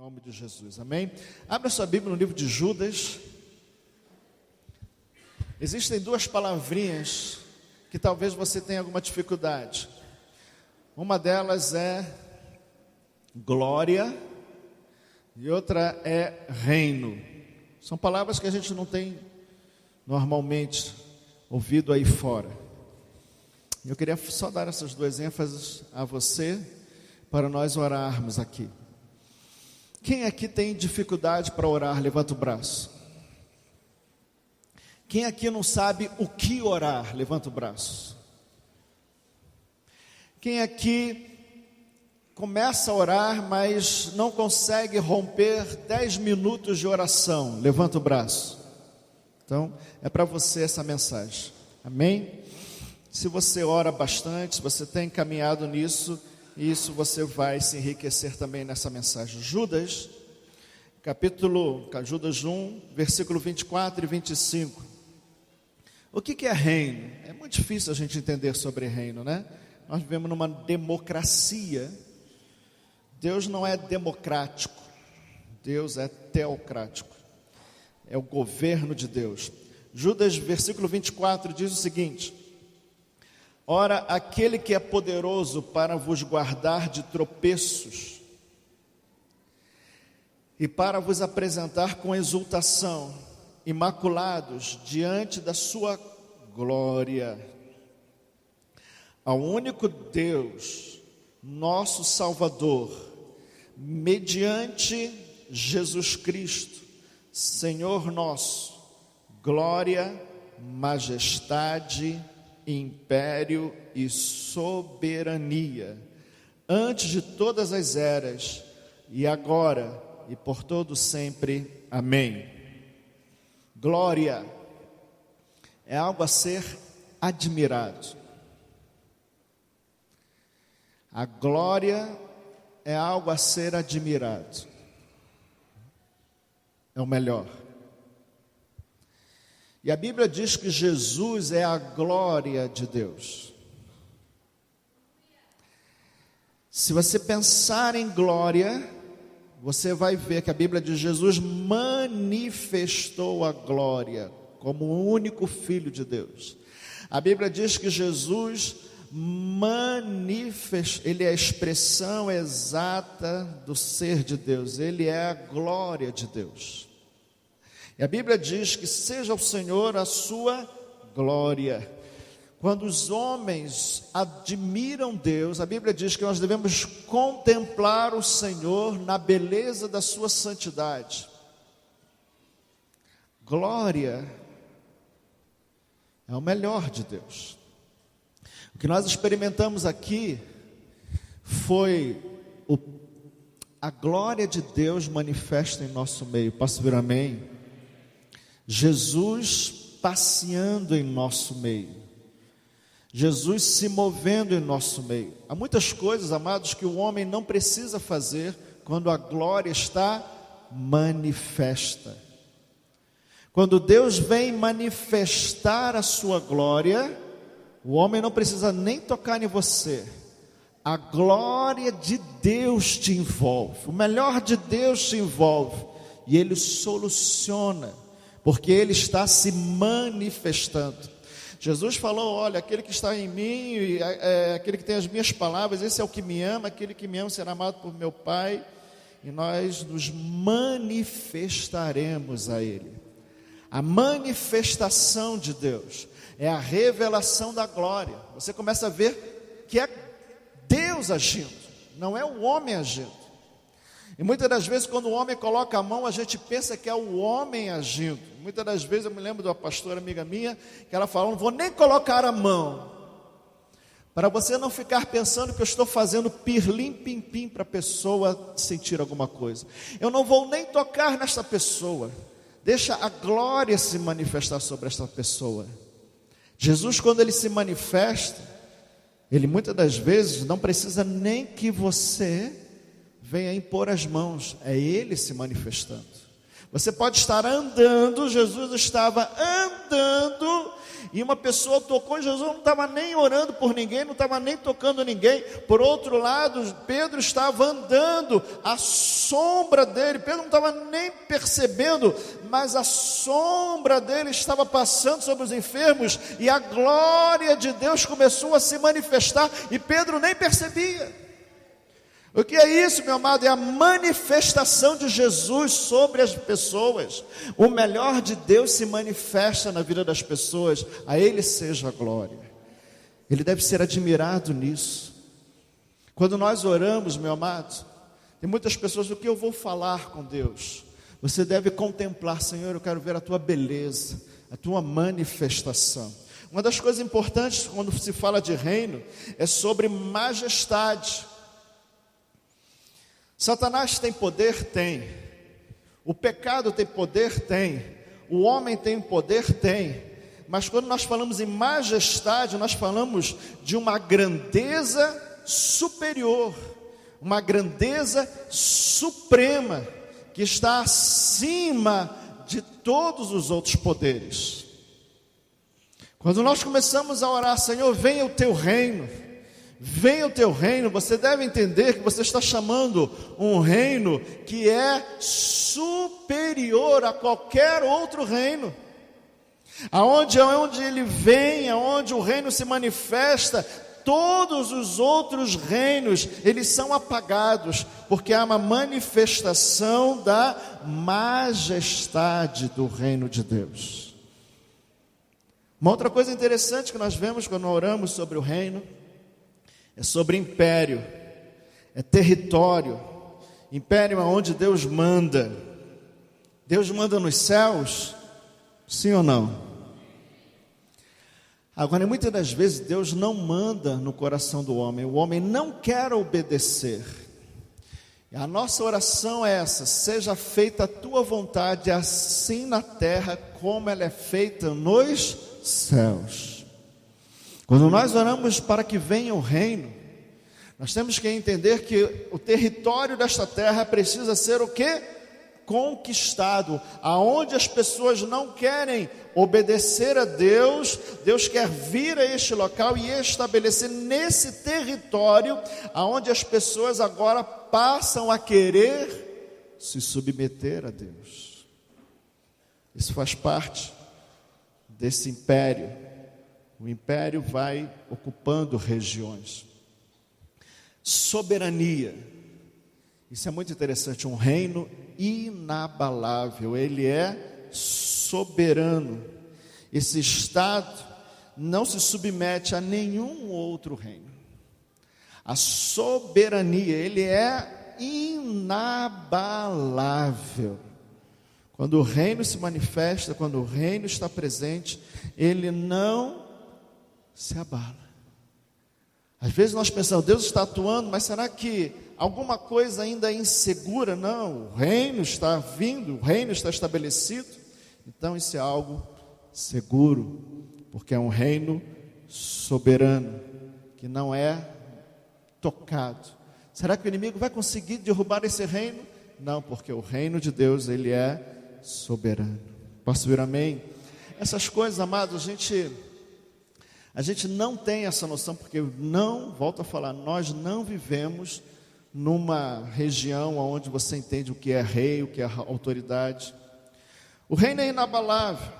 nome de Jesus, amém? Abra sua Bíblia no livro de Judas. Existem duas palavrinhas que talvez você tenha alguma dificuldade. Uma delas é glória e outra é reino. São palavras que a gente não tem normalmente ouvido aí fora. Eu queria só dar essas duas ênfases a você para nós orarmos aqui. Quem aqui tem dificuldade para orar? Levanta o braço. Quem aqui não sabe o que orar? Levanta o braço. Quem aqui começa a orar, mas não consegue romper 10 minutos de oração? Levanta o braço. Então, é para você essa mensagem. Amém? Se você ora bastante, se você tem caminhado nisso, você vai se enriquecer também nessa mensagem. Judas 1, versículo 24 e 25. O que é reino? É muito difícil a gente entender sobre reino, né? Nós vivemos numa democracia. Deus não é democrático, Deus é teocrático. É o governo de Deus. Judas, versículo 24, diz o seguinte: ora, aquele que é poderoso para vos guardar de tropeços e para vos apresentar com exultação, imaculados diante da sua glória, ao único Deus, nosso Salvador, mediante Jesus Cristo, Senhor nosso, glória, majestade, império e soberania, antes de todas as eras, e agora e por todo sempre. Amém. Glória é algo a ser admirado. A glória é algo a ser admirado. É o melhor. E a Bíblia diz que Jesus é a glória de Deus. Se você pensar em glória, você vai ver que a Bíblia diz que Jesus manifestou a glória como o único Filho de Deus. A Bíblia diz que Jesus ele é a expressão exata do ser de Deus, ele é a glória de Deus. E a Bíblia diz que seja o Senhor a sua glória. Quando os homens admiram Deus, a Bíblia diz que nós devemos contemplar o Senhor na beleza da sua santidade. Glória é o melhor de Deus. O que nós experimentamos aqui foi a glória de Deus manifesta em nosso meio. Posso ver amém? Jesus passeando em nosso meio, Jesus se movendo em nosso meio. Há muitas coisas, amados, que o homem não precisa fazer quando a glória está manifesta. Quando Deus vem manifestar a sua glória, o homem não precisa nem tocar em você. A glória de Deus te envolve, o melhor de Deus te envolve, e Ele soluciona, porque Ele está se manifestando. Jesus falou: olha, aquele que está em mim, aquele que tem as minhas palavras, esse é o que me ama, aquele que me ama será amado por meu Pai, e nós nos manifestaremos a Ele. A manifestação de Deus é a revelação da glória. Você começa a ver que é Deus agindo, não é o homem agindo. E muitas das vezes, quando o homem coloca a mão, a gente pensa que é o homem agindo. Muitas das vezes, eu me lembro de uma pastora amiga minha, que ela falou: não vou nem colocar a mão, para você não ficar pensando que eu estou fazendo pirlim-pim-pim para a pessoa sentir alguma coisa. Eu não vou nem tocar nesta pessoa, deixa a glória se manifestar sobre esta pessoa. Jesus, quando Ele se manifesta, Ele muitas das vezes não precisa nem que você venha impor as mãos, é Ele se manifestando. Você pode estar andando, Jesus estava andando, e uma pessoa tocou, e Jesus não estava nem orando por ninguém, não estava nem tocando ninguém. Por outro lado, Pedro estava andando, a sombra dele, Pedro não estava nem percebendo, mas a sombra dele estava passando sobre os enfermos, e a glória de Deus começou a se manifestar, e Pedro nem percebia. O que é isso, meu amado? É a manifestação de Jesus sobre as pessoas. O melhor de Deus se manifesta na vida das pessoas, a Ele seja a glória. Ele deve ser admirado nisso. Quando nós oramos, meu amado, tem muitas pessoas, o que eu vou falar com Deus? Você deve contemplar, Senhor, eu quero ver a Tua beleza, a Tua manifestação. Uma das coisas importantes quando se fala de reino, é sobre majestade. Satanás tem poder? Tem. O pecado tem poder? Tem. O homem tem poder? Tem. Mas quando nós falamos em majestade, nós falamos de uma grandeza superior, uma grandeza suprema, que está acima de todos os outros poderes. Quando nós começamos a orar, Senhor, venha o Teu reino, venha o Teu reino, você deve entender que você está chamando um reino que é superior a qualquer outro reino. Aonde ele vem, aonde o reino se manifesta, todos os outros reinos, eles são apagados, porque há uma manifestação da majestade do reino de Deus. Uma outra coisa interessante que nós vemos quando oramos sobre o reino, é sobre império, é território. Império é onde Deus manda. Deus manda nos céus? Sim ou não? Agora, muitas das vezes Deus não manda no coração do homem. O homem não quer obedecer. E a nossa oração é essa: seja feita a Tua vontade, assim na terra como ela é feita nos céus. Quando nós oramos para que venha o reino, nós temos que entender que o território desta terra precisa ser o quê? Conquistado. Aonde as pessoas não querem obedecer a Deus, Deus quer vir a este local e estabelecer nesse território, aonde as pessoas agora passam a querer se submeter a Deus. Isso faz parte desse império. O império vai ocupando regiões. Soberania. Isso é muito interessante. Um reino inabalável. Ele é soberano. Esse estado não se submete a nenhum outro reino. A soberania, ele é inabalável. Quando o reino se manifesta, quando o reino está presente, ele não se abala. Às vezes nós pensamos, Deus está atuando, mas será que alguma coisa ainda é insegura? Não, o reino está vindo, o reino está estabelecido. Então isso é algo seguro, porque é um reino soberano, que não é tocado. Será que o inimigo vai conseguir derrubar esse reino? Não, porque o reino de Deus, ele é soberano. Posso ouvir amém? Essas coisas, amados, a gente não tem essa noção, porque volto a falar, nós não vivemos numa região onde você entende o que é rei, o que é autoridade. O reino é inabalável.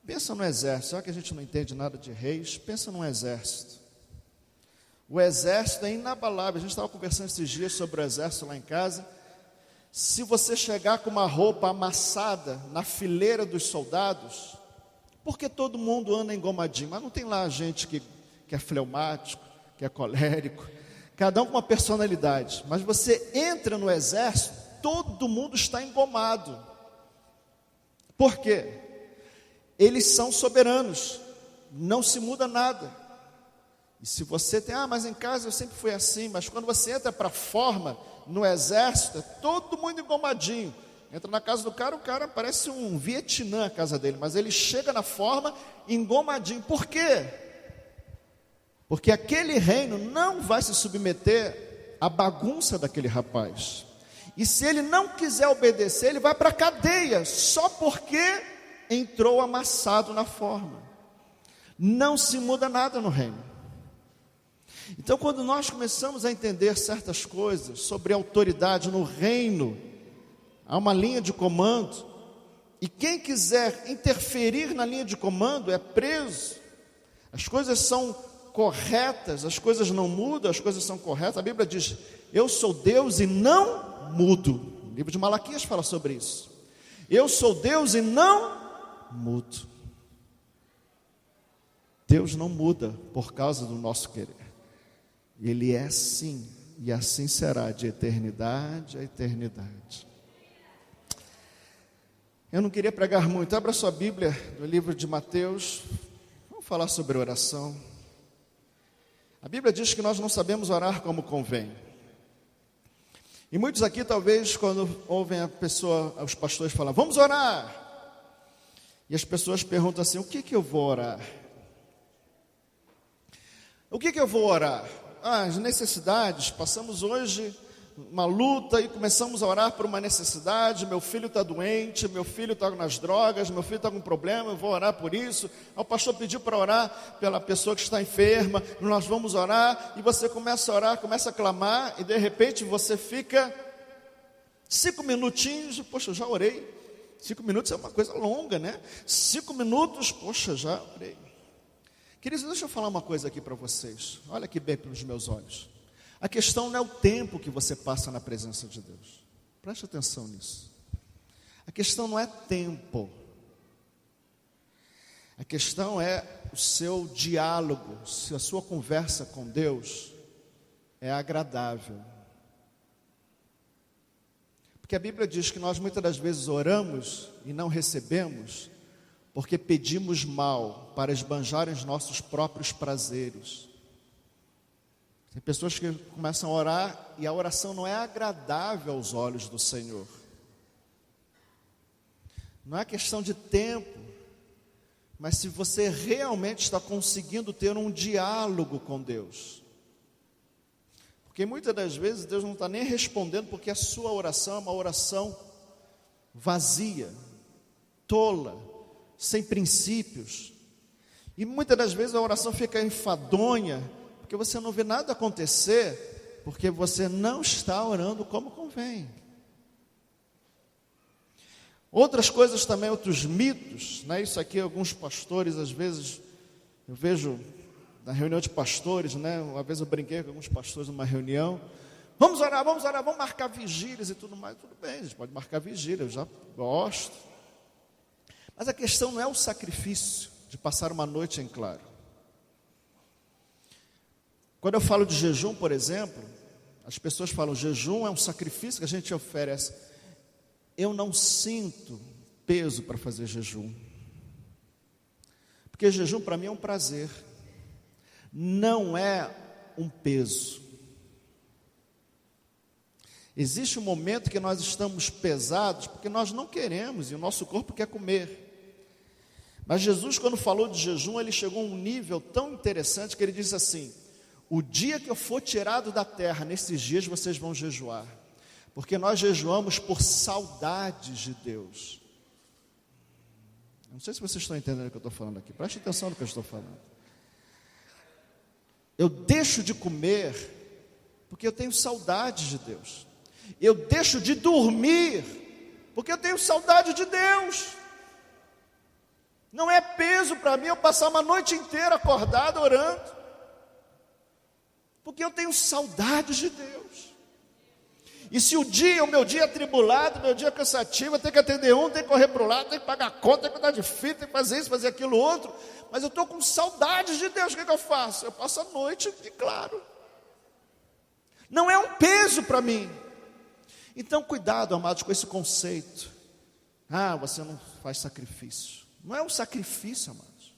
Pensa no exército. Será que a gente não entende nada de reis? Pensa num exército. O exército é inabalável. A gente estava conversando esses dias sobre o exército lá em casa. Se você chegar com uma roupa amassada na fileira dos soldados, porque todo mundo anda engomadinho, mas não tem lá gente que é fleumático, que é colérico, cada um com uma personalidade. Mas você entra no exército, todo mundo está engomado. Por quê? Eles são soberanos, não se muda nada. E se você tem, mas em casa eu sempre fui assim, mas quando você entra para a forma, no exército, é todo mundo engomadinho. Entra na casa do cara, o cara parece um Vietnã a casa dele, mas ele chega na forma engomadinho. Por quê? Porque aquele reino não vai se submeter à bagunça daquele rapaz. E se ele não quiser obedecer, ele vai para a cadeia, só porque entrou amassado na forma. Não se muda nada no reino. Então, quando nós começamos a entender certas coisas sobre autoridade no reino, há uma linha de comando, e quem quiser interferir na linha de comando é preso. As coisas são corretas, as coisas não mudam, as coisas são corretas. A Bíblia diz: eu sou Deus e não mudo. O livro de Malaquias fala sobre isso. Eu sou Deus e não mudo. Deus não muda por causa do nosso querer. Ele é assim, e assim será de eternidade a eternidade. Eu não queria pregar muito. Abra sua Bíblia no livro de Mateus. Vamos falar sobre oração. A Bíblia diz que nós não sabemos orar como convém. E muitos aqui, talvez, quando ouvem os pastores falar, vamos orar. E as pessoas perguntam assim, o que eu vou orar? O que eu vou orar? As necessidades. Passamos hoje uma luta e começamos a orar por uma necessidade. Meu filho está doente, meu filho está nas drogas, meu filho está com problema, eu vou orar por isso. O pastor pediu para orar pela pessoa que está enferma, nós vamos orar, e você começa a orar, começa a clamar, e de repente você fica 5 minutinhos, poxa, eu já orei. 5 minutos é uma coisa longa, né? 5 minutos, poxa, já orei. Queridos, deixa eu falar uma coisa aqui para vocês. Olha aqui bem pelos meus olhos. A questão não é o tempo que você passa na presença de Deus. Preste atenção nisso. A questão não é tempo. A questão é o seu diálogo, se a sua conversa com Deus é agradável. Porque a Bíblia diz que nós muitas das vezes oramos e não recebemos, porque pedimos mal para esbanjar os nossos próprios prazeres. Tem pessoas que começam a orar e a oração não é agradável aos olhos do Senhor. Não é questão de tempo, mas se você realmente está conseguindo ter um diálogo com Deus. Porque muitas das vezes Deus não está nem respondendo, porque a sua oração é uma oração vazia, tola, sem princípios. E muitas das vezes a oração fica enfadonha, porque você não vê nada acontecer, porque você não está orando como convém. Outras coisas também, outros mitos, né? Isso aqui alguns pastores, às vezes, eu vejo na reunião de pastores, né? Uma vez eu brinquei com alguns pastores numa reunião, vamos orar, vamos marcar vigílias e tudo mais. Tudo bem, a gente pode marcar vigília, eu já gosto. Mas a questão não é o sacrifício de passar uma noite em claro. Quando eu falo de jejum, por exemplo, as pessoas falam, jejum é um sacrifício que a gente oferece. Eu não sinto peso para fazer jejum. Porque jejum para mim é um prazer. Não é um peso. Existe um momento que nós estamos pesados, porque nós não queremos, e o nosso corpo quer comer. Mas Jesus, quando falou de jejum, ele chegou a um nível tão interessante, que ele disse assim, o dia que eu for tirado da terra, nesses dias vocês vão jejuar. Porque nós jejuamos por saudades de Deus. Não sei se vocês estão entendendo o que eu estou falando aqui. Preste atenção no que eu estou falando. Eu deixo de comer porque eu tenho saudade de Deus. Eu deixo de dormir porque eu tenho saudade de Deus. Não é peso para mim eu passar uma noite inteira acordado orando, porque eu tenho saudade de Deus. E se o meu dia é atribulado, meu dia é cansativo, eu tenho que atender tenho que correr para o lado, tenho que pagar a conta, tenho que cuidar de filho, tenho que fazer isso, fazer aquilo outro, mas eu estou com saudade de Deus, o que eu faço? Eu passo a noite, e claro, não é um peso para mim. Então cuidado, amados, com esse conceito. Você não faz sacrifício. Não é um sacrifício, amados.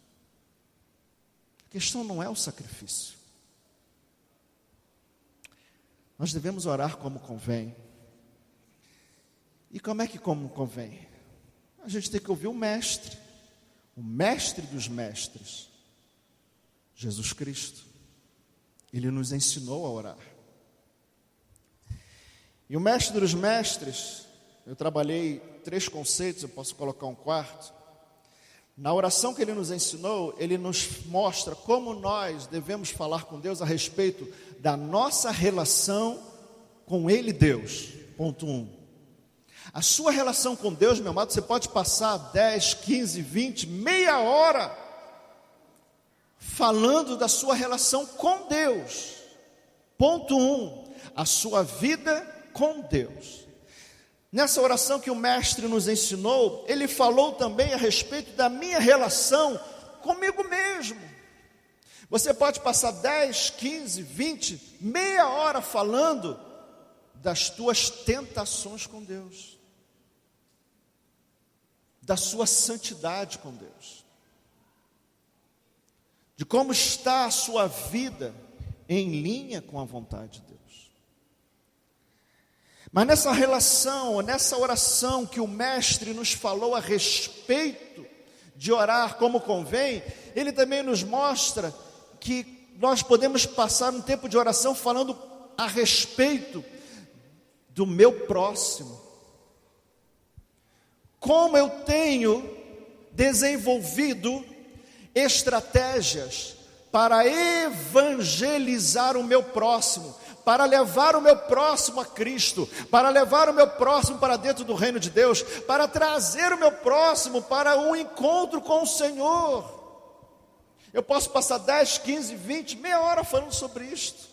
A questão não é o sacrifício. Nós devemos orar como convém. E como é que como convém? A gente tem que ouvir o mestre dos mestres, Jesus Cristo. Ele nos ensinou a orar. E o mestre dos mestres, eu trabalhei 3 conceitos, eu posso colocar um quarto. Na oração que ele nos ensinou, ele nos mostra como nós devemos falar com Deus a respeito da nossa relação com Ele, Deus. Ponto 1. A sua relação com Deus, meu amado, você pode passar 10, 15, 20, meia hora falando da sua relação com Deus. Ponto 1. A sua vida com Deus. Nessa oração que o mestre nos ensinou, ele falou também a respeito da minha relação comigo mesmo. Você pode passar 10, 15, 20, meia hora falando das tuas tentações com Deus, da sua santidade com Deus, de como está a sua vida em linha com a vontade de Deus. Mas nessa relação, nessa oração que o mestre nos falou a respeito de orar como convém, ele também nos mostra que nós podemos passar um tempo de oração falando a respeito do meu próximo. Como eu tenho desenvolvido estratégias para evangelizar o meu próximo, para levar o meu próximo a Cristo, para levar o meu próximo para dentro do reino de Deus, para trazer o meu próximo para um encontro com o Senhor. Eu posso passar 10, 15, 20, meia hora falando sobre isto.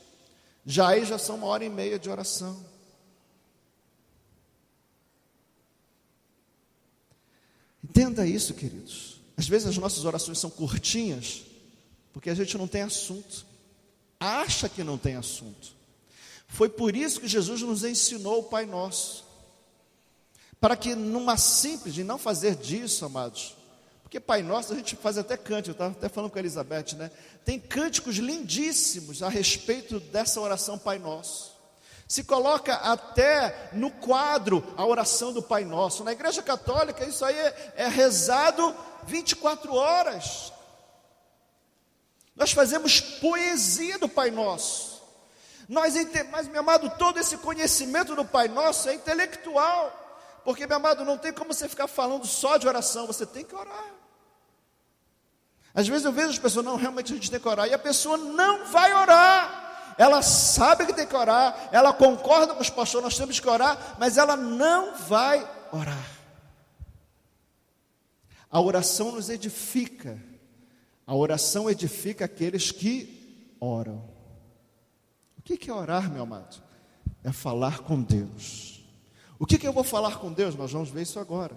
Já são 1h30 de oração. Entenda isso, queridos. Às vezes as nossas orações são curtinhas, porque a gente não tem assunto. Acha que não tem assunto. Foi por isso que Jesus nos ensinou o Pai Nosso. Para que numa simples, e não fazer disso, amados, porque Pai Nosso a gente faz até cântico, eu estava até falando com a Elizabeth, né? Tem cânticos lindíssimos a respeito dessa oração Pai Nosso. Se coloca até no quadro a oração do Pai Nosso. Na Igreja Católica isso aí é rezado 24 horas. Nós fazemos poesia do Pai Nosso. Mas, meu amado, todo esse conhecimento do Pai Nosso é intelectual. Porque, meu amado, não tem como você ficar falando só de oração, você tem que orar. Às vezes eu vejo as pessoas, não, realmente a gente tem que orar, e a pessoa não vai orar. Ela sabe que tem que orar, ela concorda com os pastores, nós temos que orar, mas ela não vai orar. A oração nos edifica. A oração edifica aqueles que oram. O que é orar, meu amado? É falar com Deus. O que eu vou falar com Deus? Nós vamos ver isso agora.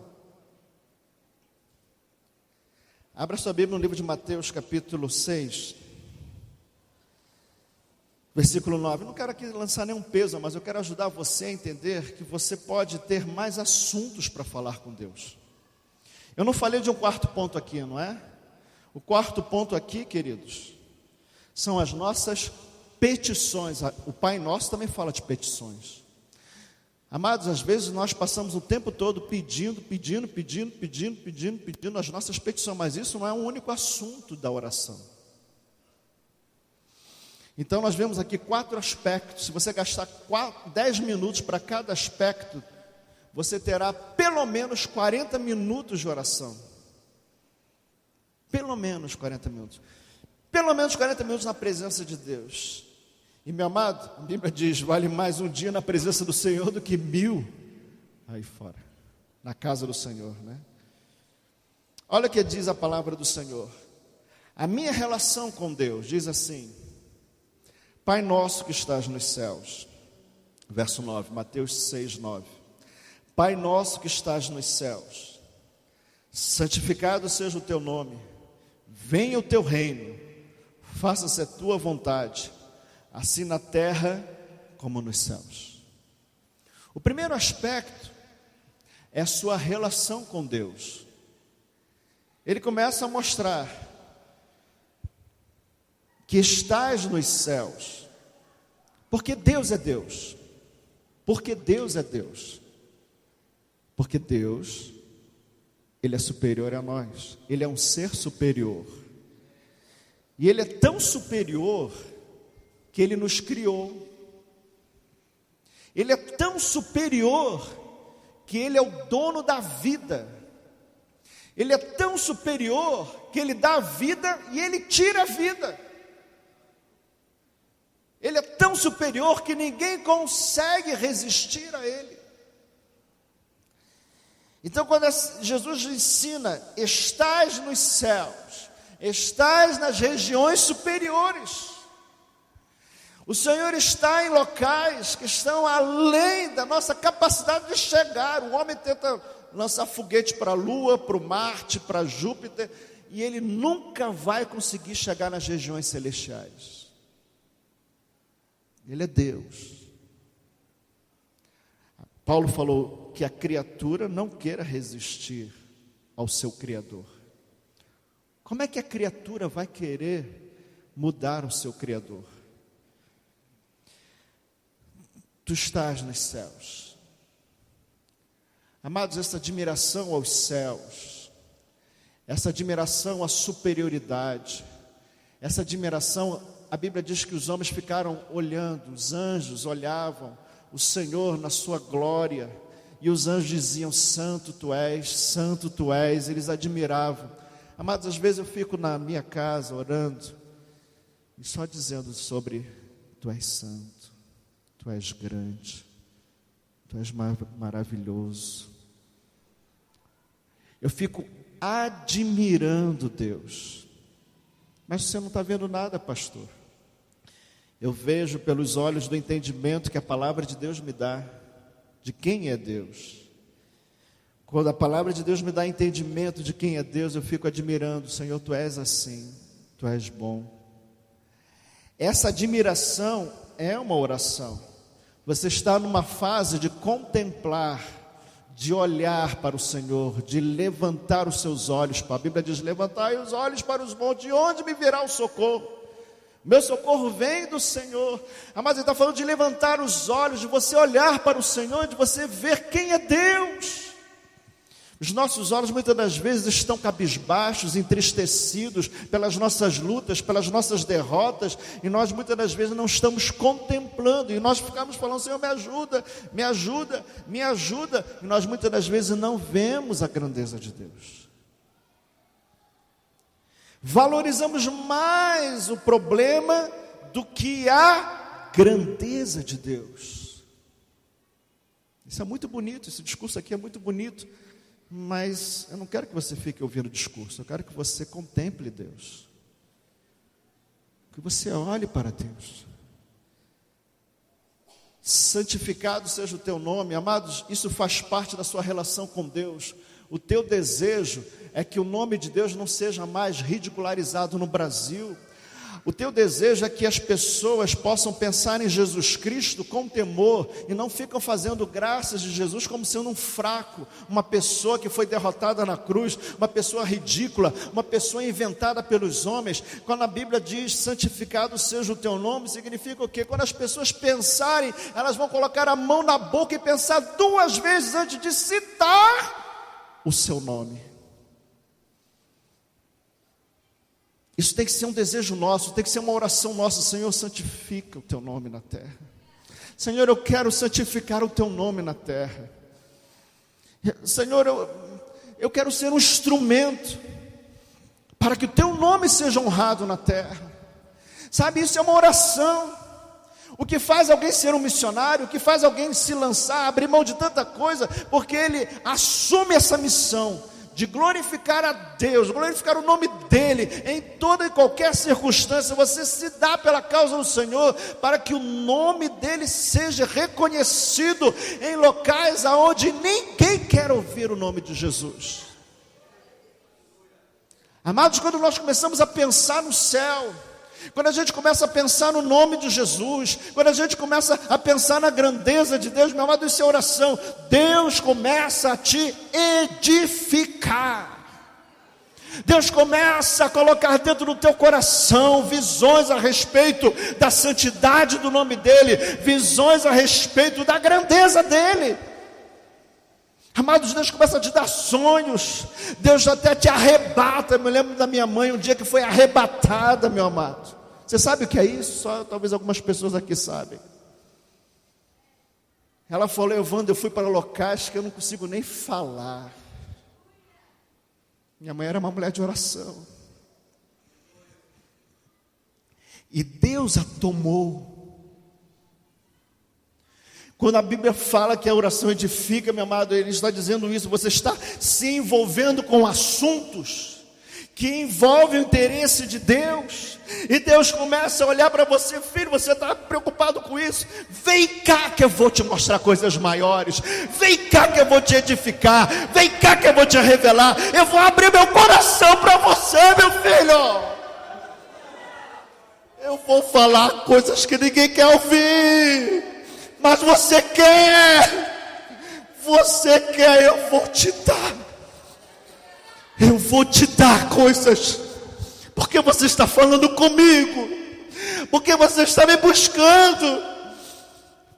Abra sua Bíblia no livro de Mateus, capítulo 6, versículo 9. Eu não quero aqui lançar nenhum peso, mas eu quero ajudar você a entender que você pode ter mais assuntos para falar com Deus. Eu não falei de um quarto ponto aqui, não é? O quarto ponto aqui, queridos, são as nossas petições. O Pai Nosso também fala de petições. Amados, às vezes nós passamos o tempo todo pedindo as nossas petições, mas isso não é um único assunto da oração. Então nós vemos aqui 4 aspectos. Se você gastar 10 minutos para cada aspecto, você terá pelo menos 40 minutos de oração. Pelo menos 40 minutos. Pelo menos 40 minutos na presença de Deus. E, meu amado, a Bíblia diz, vale mais um dia na presença do Senhor do que 1000 aí fora, na casa do Senhor, né? Olha o que diz a palavra do Senhor. A minha relação com Deus diz assim: Pai nosso que estás nos céus. Verso 9, Mateus 6, 9. Pai nosso que estás nos céus, santificado seja o teu nome, venha o teu reino, faça-se a tua vontade, assim na terra como nos céus. O primeiro aspecto é a sua relação com Deus. Ele começa a mostrar que estás nos céus, porque Deus é Deus, porque Deus é Deus, porque Deus, Ele é superior a nós, Ele é um ser superior, e Ele é tão superior que Ele nos criou. Ele é tão superior que Ele é o dono da vida. Ele é tão superior que Ele dá a vida e Ele tira a vida. Ele é tão superior que ninguém consegue resistir a Ele. Então, quando Jesus ensina, estás nos céus, estás nas regiões superiores, o Senhor está em locais que estão além da nossa capacidade de chegar. O homem tenta lançar foguete para a Lua, para o Marte, para Júpiter, e ele nunca vai conseguir chegar nas regiões celestiais. Ele é Deus. Paulo falou que a criatura não queira resistir ao seu Criador. Como é que a criatura vai querer mudar o seu Criador? Tu estás nos céus. Amados, essa admiração aos céus, essa admiração à superioridade, essa admiração, a Bíblia diz que os homens ficaram olhando, os anjos olhavam o Senhor na sua glória, e os anjos diziam, santo tu és, eles admiravam. Amados, às vezes eu fico na minha casa orando, e só dizendo sobre, tu és santo. Tu és grande, Tu és maravilhoso. Eu fico admirando Deus. Mas você não está vendo nada, pastor. Eu vejo pelos olhos do entendimento que a palavra de Deus me dá, de quem é Deus. Quando a palavra de Deus me dá entendimento de quem é Deus, eu fico admirando, Senhor, Tu és assim, Tu és bom. Essa admiração é uma oração. Você está numa fase de contemplar, de olhar para o Senhor, de levantar os seus olhos. A Bíblia diz, levantai os olhos para os montes, de onde me virá o socorro? Meu socorro vem do Senhor. Mas ele está falando de levantar os olhos, de você olhar para o Senhor, de você ver quem é Deus. Os nossos olhos muitas das vezes estão cabisbaixos, entristecidos pelas nossas lutas, pelas nossas derrotas, e nós muitas das vezes não estamos contemplando, e nós ficamos falando, Senhor, me ajuda, me ajuda, me ajuda, e nós muitas das vezes não vemos a grandeza de Deus. Valorizamos mais o problema do que a grandeza de Deus. Isso é muito bonito, esse discurso aqui é muito bonito, mas eu não quero que você fique ouvindo o discurso, eu quero que você contemple Deus, que você olhe para Deus. Santificado seja o teu nome. Amados, isso faz parte da sua relação com Deus. O teu desejo é que o nome de Deus não seja mais ridicularizado no Brasil. O teu desejo é que as pessoas possam pensar em Jesus Cristo com temor e não ficam fazendo graças de Jesus como sendo um fraco, uma pessoa que foi derrotada na cruz, uma pessoa ridícula, uma pessoa inventada pelos homens. Quando a Bíblia diz santificado seja o teu nome, significa o quê? Quando as pessoas pensarem, elas vão colocar a mão na boca e pensar 2 vezes antes de citar o seu nome. Isso tem que ser um desejo nosso, tem que ser uma oração nossa. Senhor, santifica o Teu nome na terra. Senhor, eu quero santificar o Teu nome na terra. Senhor, eu quero ser um instrumento para que o Teu nome seja honrado na terra. Sabe, isso é uma oração. O que faz alguém ser um missionário, o que faz alguém se lançar, abrir mão de tanta coisa, porque ele assume essa missão de glorificar a Deus, glorificar o nome dEle, em toda e qualquer circunstância. Você se dá pela causa do Senhor, para que o nome dEle seja reconhecido em locais aonde ninguém quer ouvir o nome de Jesus. Amados, quando nós começamos a pensar no céu, quando a gente começa a pensar no nome de Jesus, quando a gente começa a pensar na grandeza de Deus, meu amado, isso é oração. Deus começa a te edificar. Deus começa a colocar dentro do teu coração visões a respeito da santidade do nome dEle, visões a respeito da grandeza dEle. Amados, Deus começa a te dar sonhos, Deus até te arrebata. Eu me lembro da minha mãe um dia que foi arrebatada, meu amado. Você sabe o que é isso? Só talvez algumas pessoas aqui sabem. Ela falou: Evandro, eu fui para locais que eu não consigo nem falar. Minha mãe era uma mulher de oração. E Deus a tomou. Quando a Bíblia fala que a oração edifica, meu amado, Ele está dizendo isso. Você está se envolvendo com assuntos que envolvem o interesse de Deus. E Deus começa a olhar para você: filho, você está preocupado com isso? Vem cá que eu vou te mostrar coisas maiores. Vem cá que eu vou te edificar. Vem cá que eu vou te revelar. Eu vou abrir meu coração para você, meu filho. Eu vou falar coisas que ninguém quer ouvir. Mas você quer, eu vou te dar. Eu vou te dar coisas, porque você está falando comigo, porque você está me buscando,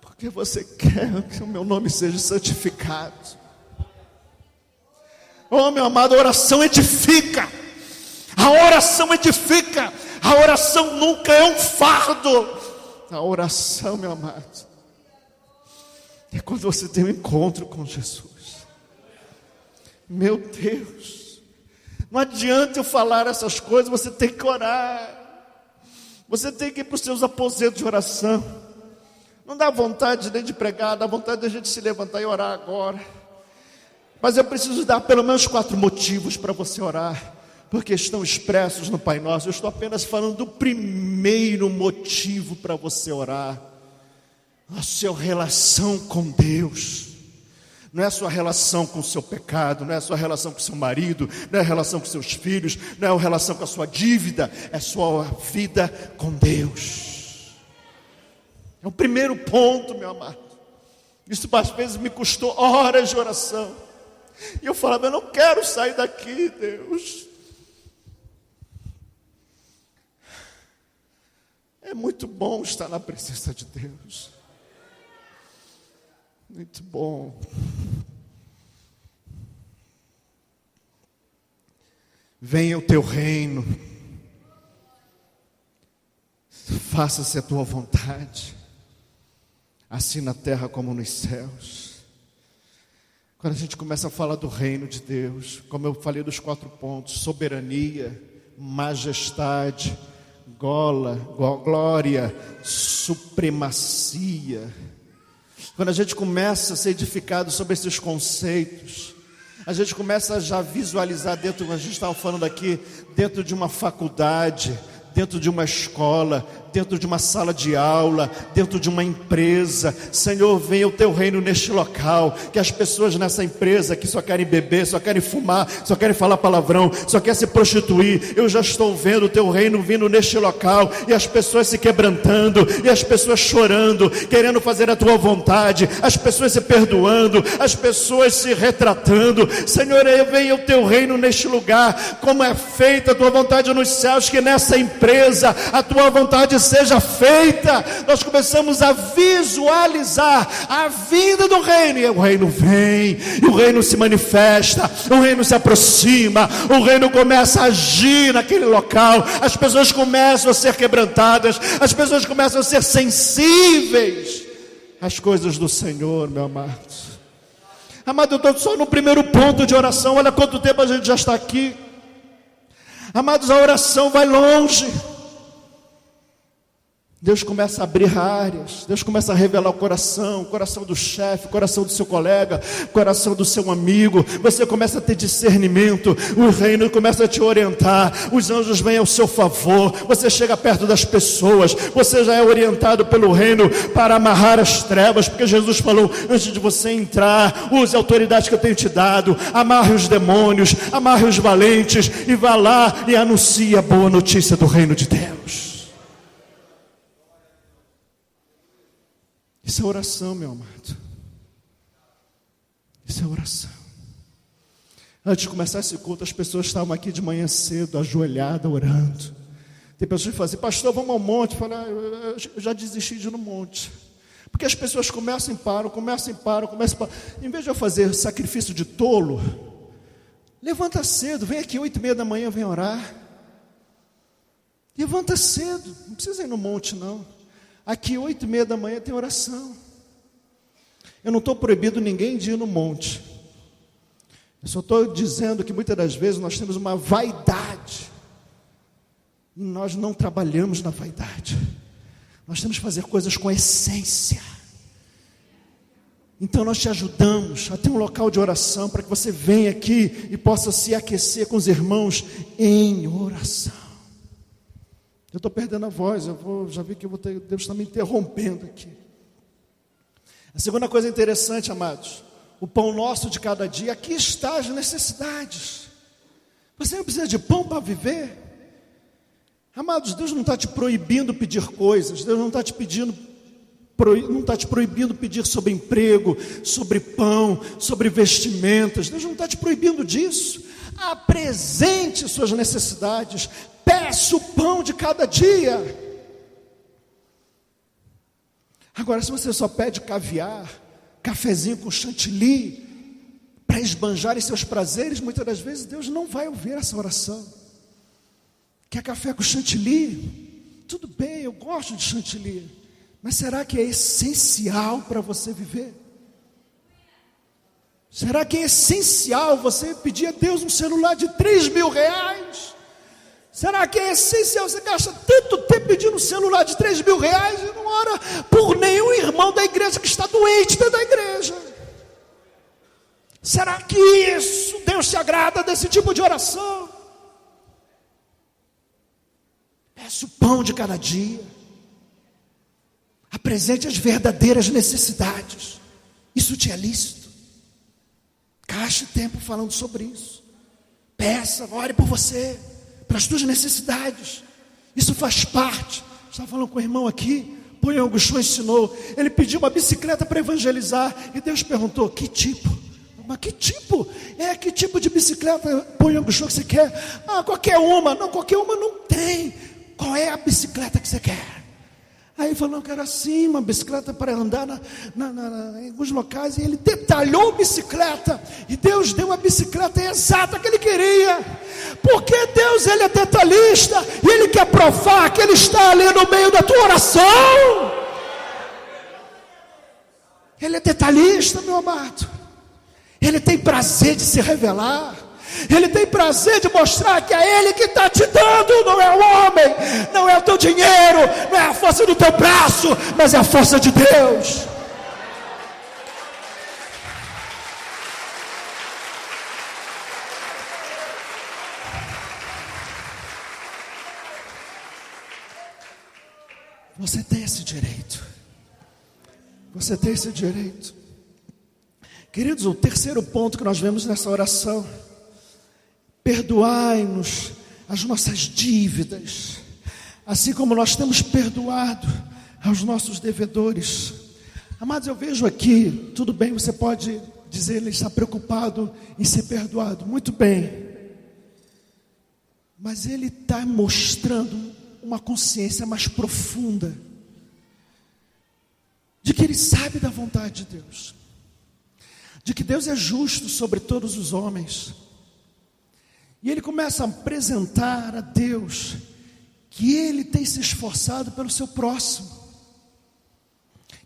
porque você quer que o meu nome seja santificado. Oh, meu amado, a oração edifica, a oração edifica, a oração nunca é um fardo. A oração, meu amado, é quando você tem um encontro com Jesus. Meu Deus, não adianta eu falar essas coisas, você tem que orar. Você tem que ir para os seus aposentos de oração. Não dá vontade nem de pregar, dá vontade de a gente se levantar e orar agora. Mas eu preciso dar pelo menos 4 motivos para você orar, porque estão expressos no Pai Nosso. Eu estou apenas falando do primeiro motivo para você orar. A sua relação com Deus. Não é a sua relação com o seu pecado, não é a sua relação com o seu marido, não é a relação com seus filhos, não é a relação com a sua dívida, é a sua vida com Deus. É o primeiro ponto, meu amado. Isso às vezes me custou horas de oração. E eu falava: eu não quero sair daqui, Deus. É muito bom estar na presença de Deus. Muito bom. Venha o teu reino, faça-se a tua vontade, assim na terra como nos céus. Quando a gente começa a falar do reino de Deus, como eu falei dos 4 pontos: soberania, majestade, glória, supremacia. Quando a gente começa a ser edificado sobre esses conceitos, a gente começa a já visualizar dentro, como a gente estava falando aqui, dentro de uma faculdade, dentro de uma escola, dentro de uma sala de aula, dentro de uma empresa. Senhor, venha o teu reino neste local, que as pessoas nessa empresa que só querem beber, só querem fumar, só querem falar palavrão, só querem se prostituir, eu já estou vendo o teu reino vindo neste local, e as pessoas se quebrantando, e as pessoas chorando, querendo fazer a tua vontade, as pessoas se perdoando, as pessoas se retratando. Senhor, venha o teu reino neste lugar, como é feita a tua vontade nos céus, que nessa empresa a tua vontade seja feita. Nós começamos a visualizar a vinda do reino, e o reino vem, e o reino se manifesta, o reino se aproxima, o reino começa a agir naquele local, as pessoas começam a ser quebrantadas, as pessoas começam a ser sensíveis às coisas do Senhor, meu amado. Amado, eu estou só no primeiro ponto de oração. Olha quanto tempo a gente já está aqui. Amados, a oração vai longe. Deus começa a abrir áreas, Deus começa a revelar o coração do chefe, o coração do seu colega, o coração do seu amigo. Você começa a ter discernimento, o reino começa a te orientar, os anjos vêm ao seu favor, você chega perto das pessoas, você já é orientado pelo reino para amarrar as trevas, porque Jesus falou: antes de você entrar, use a autoridade que eu tenho te dado, amarre os demônios, amarre os valentes, e vá lá e anuncie a boa notícia do reino de Deus. Isso é oração, meu amado. Isso é oração. Antes de começar esse culto, as pessoas estavam aqui de manhã cedo, ajoelhadas, orando. Tem pessoas que falam assim: pastor, vamos ao monte. Fala: eu já desisti de ir no monte. Porque as pessoas começam e param. Em vez de eu fazer sacrifício de tolo, levanta cedo, vem aqui 8h30 da manhã, vem orar. Levanta cedo, não precisa ir no monte não. Aqui 8h30 da manhã tem oração. Eu não estou proibindo ninguém de ir no monte. Eu só estou dizendo que muitas das vezes nós temos uma vaidade. E nós não trabalhamos na vaidade. Nós temos que fazer coisas com essência. Então nós te ajudamos a ter um local de oração para que você venha aqui e possa se aquecer com os irmãos em oração. Eu estou perdendo a voz, já vi que Deus está me interrompendo aqui. A segunda coisa interessante, amados, o pão nosso de cada dia, aqui está as necessidades. Você não precisa de pão para viver. Amados, Deus não está te proibindo pedir coisas, Deus não está te proibindo pedir sobre emprego, sobre pão, sobre vestimentas. Deus não está te proibindo disso. Apresente suas necessidades, peça o pão de cada dia. Agora, se você só pede caviar, cafezinho com chantilly, para esbanjar em seus prazeres, muitas das vezes Deus não vai ouvir essa oração. Quer café com chantilly? Tudo bem, eu gosto de chantilly, mas será que é essencial para você viver? Será que é essencial você pedir a Deus um celular de 3.000 reais? Será que é essencial? Você gasta tanto tempo pedindo um celular de 3.000 reais e não ora por nenhum irmão da igreja que está doente dentro da igreja? Será que isso, Deus se agrada desse tipo de oração? Peça o pão de cada dia. Apresente as verdadeiras necessidades. Isso te é lícito. Gaste tempo falando sobre isso. Peça, ore por você, pelas tuas necessidades. Isso faz parte. Estava falando com o irmão aqui, Põe Augusto ensinou. Ele pediu uma bicicleta para evangelizar. E Deus perguntou, que tipo? Mas que tipo? Que tipo de bicicleta, Põe Augusto, que você quer? Qualquer uma. Não, qualquer uma não tem. Qual é a bicicleta que você quer? Aí ele falou, não, quero assim, uma bicicleta para andar em alguns locais. E ele detalhou a bicicleta. E Deus deu a bicicleta exata que ele queria. Porque Deus, ele é detalhista. E ele quer provar que ele está ali no meio da tua oração. Ele é detalhista, meu amado. Ele tem prazer de se revelar. Ele tem prazer de mostrar que é Ele que está te dando, não é o homem, não é o teu dinheiro, não é a força do teu braço, mas é a força de Deus. Você tem esse direito. Você tem esse direito. Queridos, o terceiro ponto que nós vemos nessa oração: perdoai-nos as nossas dívidas, assim como nós temos perdoado aos nossos devedores. Amados, eu vejo aqui, tudo bem, você pode dizer, ele está preocupado em ser perdoado, muito bem, mas ele está mostrando uma consciência mais profunda, de que ele sabe da vontade de Deus, de que Deus é justo sobre todos os homens. E ele começa a apresentar a Deus que ele tem se esforçado pelo seu próximo,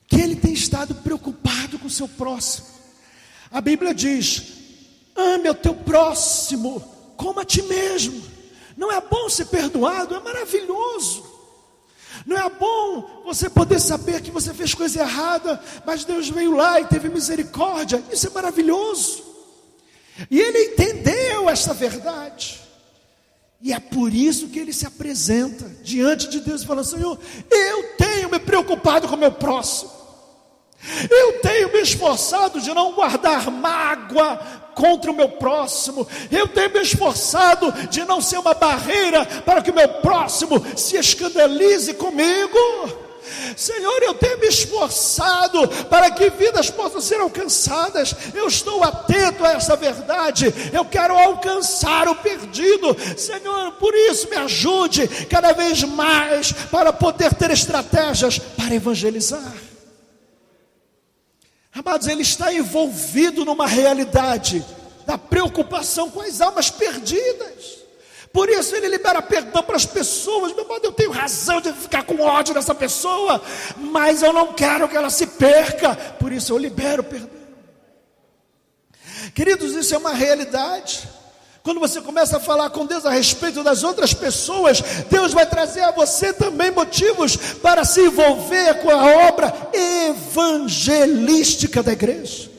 que ele tem estado preocupado com o seu próximo. A Bíblia diz, ame o teu próximo como a ti mesmo. Não é bom ser perdoado? É maravilhoso. Não é bom você poder saber que você fez coisa errada, mas Deus veio lá e teve misericórdia? Isso é maravilhoso. E ele entendeu esta verdade. E é por isso que ele se apresenta diante de Deus e fala, Senhor, eu tenho me preocupado com o meu próximo. Eu tenho me esforçado de não guardar mágoa contra o meu próximo. Eu tenho me esforçado de não ser uma barreira para que o meu próximo se escandalize comigo. Senhor, eu tenho me esforçado para que vidas possam ser alcançadas. Eu estou atento a essa verdade. Eu quero alcançar o perdido. Senhor, por isso me ajude cada vez mais para poder ter estratégias para evangelizar. Amados, ele está envolvido numa realidade da preocupação com as almas perdidas. Por isso ele libera perdão para as pessoas. Meu amado, eu tenho razão de ficar com ódio dessa pessoa, mas eu não quero que ela se perca, por isso eu libero perdão. Queridos, isso é uma realidade. Quando você começa a falar com Deus a respeito das outras pessoas, Deus vai trazer a você também motivos para se envolver com a obra evangelística da igreja.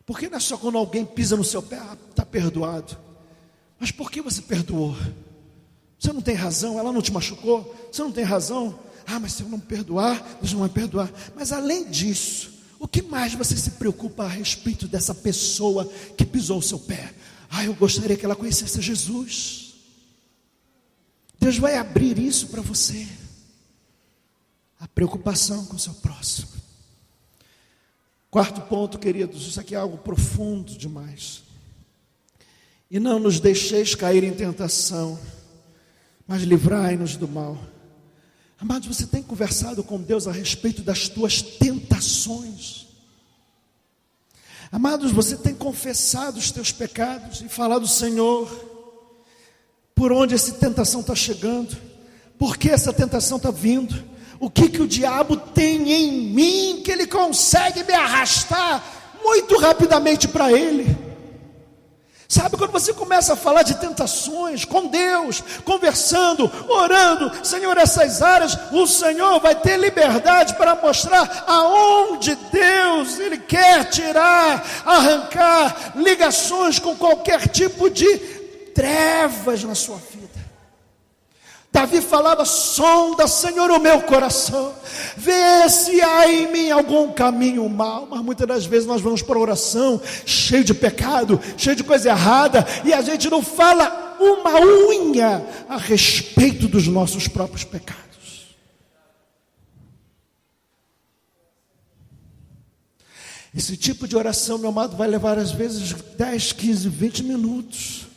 Porque não é só quando alguém pisa no seu pé, está perdoado. Mas por que você perdoou? Você não tem razão, ela não te machucou, você não tem razão. Mas se eu não perdoar, Deus não vai perdoar. Mas além disso, o que mais você se preocupa a respeito dessa pessoa que pisou o seu pé? Eu gostaria que ela conhecesse Jesus. Deus vai abrir isso para você. A preocupação com o seu próximo. Quarto ponto, queridos, isso aqui é algo profundo demais. E não nos deixeis cair em tentação, mas livrai-nos do mal. Amados, você tem conversado com Deus a respeito das tuas tentações? Amados, você tem confessado os teus pecados e falado: Senhor, por onde essa tentação está chegando? Por que essa tentação está vindo? O que o diabo tem em mim que ele consegue me arrastar muito rapidamente para ele? Sabe, quando você começa a falar de tentações com Deus, conversando, orando, Senhor, essas áreas, o Senhor vai ter liberdade para mostrar aonde Deus, Ele quer tirar, arrancar ligações com qualquer tipo de trevas na sua vida. Davi falava: sonda, Senhor, o meu coração, vê se há em mim algum caminho mau. Mas muitas das vezes nós vamos para a oração cheio de pecado, cheio de coisa errada, e a gente não fala uma unha a respeito dos nossos próprios pecados. Esse tipo de oração, meu amado, vai levar às vezes 10, 15, 20 minutos.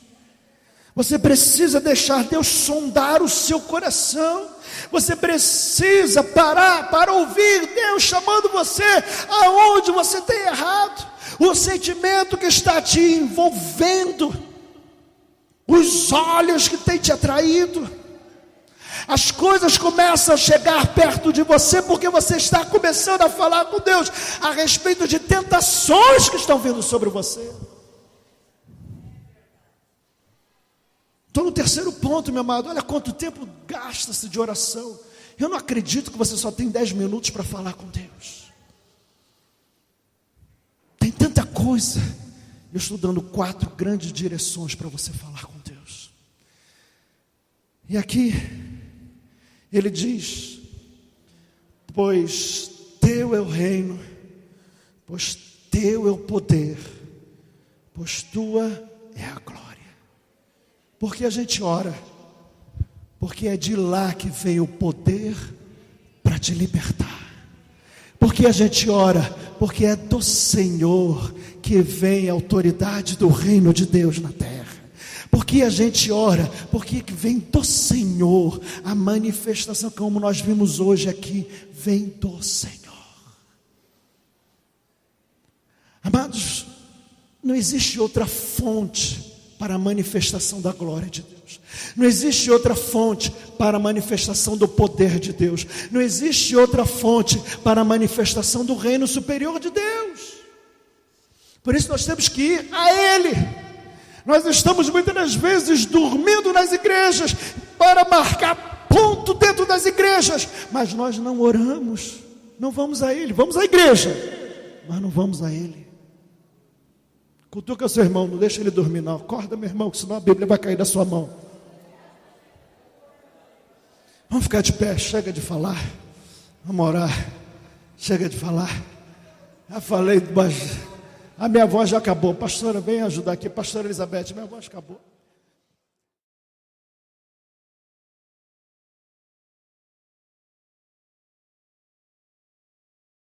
Você precisa deixar Deus sondar o seu coração. Você precisa parar para ouvir Deus chamando você aonde você tem errado. O sentimento que está te envolvendo, os olhos que têm te atraído. As coisas começam a chegar perto de você porque você está começando a falar com Deus a respeito de tentações que estão vindo sobre você. Estou no terceiro ponto, meu amado. Olha quanto tempo gasta-se de oração. Eu não acredito que você só tem 10 minutos para falar com Deus. Tem tanta coisa. Eu estou dando 4 grandes direções para você falar com Deus. E aqui ele diz: pois teu é o reino, pois teu é o poder, pois tua é a glória. Porque a gente ora, porque é de lá que vem o poder para te libertar. Porque a gente ora, porque é do Senhor que vem a autoridade do reino de Deus na terra. Porque a gente ora, porque vem do Senhor a manifestação, como nós vimos hoje aqui, vem do Senhor. Amados, não existe outra fonte para a manifestação da glória de Deus. Não existe outra fonte para a manifestação do poder de Deus. Não existe outra fonte para a manifestação do reino superior de Deus. Por isso nós temos que ir a Ele. Nós estamos muitas das vezes dormindo nas igrejas para marcar ponto dentro das igrejas, mas nós não oramos, não vamos a Ele. Vamos à igreja, mas não vamos a Ele. Cutuca seu irmão, não deixa ele dormir não. Acorda, meu irmão, que senão a Bíblia vai cair da sua mão. Vamos ficar de pé, chega de falar. Vamos orar. Chega de falar. Já falei, mas a minha voz já acabou. Pastora, vem ajudar aqui. Pastora Elizabeth, minha voz acabou.